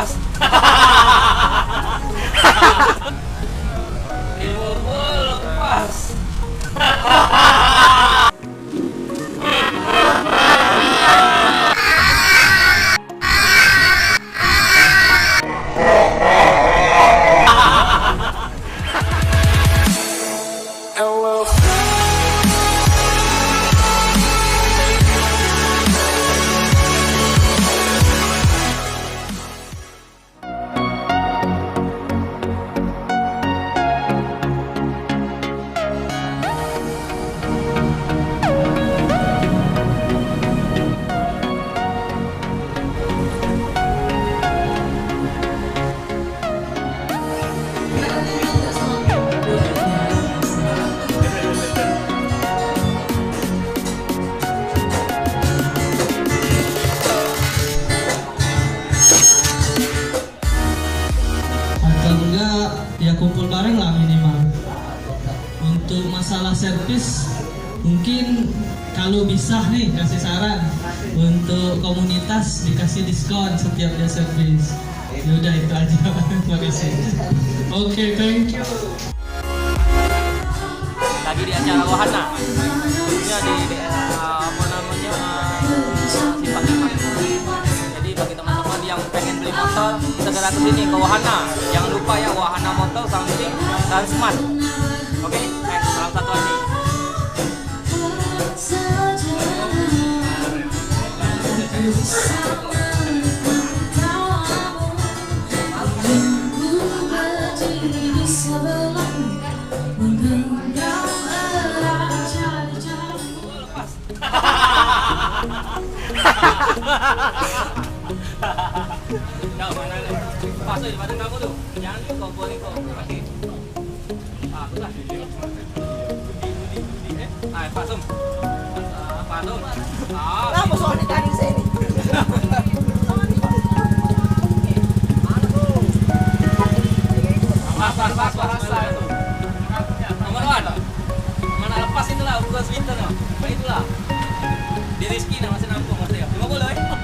lepas. Liverpool lepas. Atau enggak ya kumpul bareng lah minimal. Untuk masalah servis mungkin kalau bisa nih kasih saran untuk komunitas dikasih diskon setiap dia servis. Ya udah itu aja. Terima kasih. Oke, thank you. Lagi di acara wahana. Khususnya di apa namanya Simpang 5. Jadi bagi teman-teman yang pengen beli motor segera ke sini ke wahana. Jangan lupa ya wahana motor Samsung dan Smart. Oke, next salam satu lagi. Nah, mana nih? Pas tuh di badan kamu tuh. Jangan tuh kau boleh kau. Oke. Ah, sudah. Ah, pasum. Pasum. Ah. Kenapa soalnya dari sini? Pas. Nomor one. Mana lepas itulah bukan swinter no. Itulah. Di Rizky nama saya nampung mas ya. 50 eh.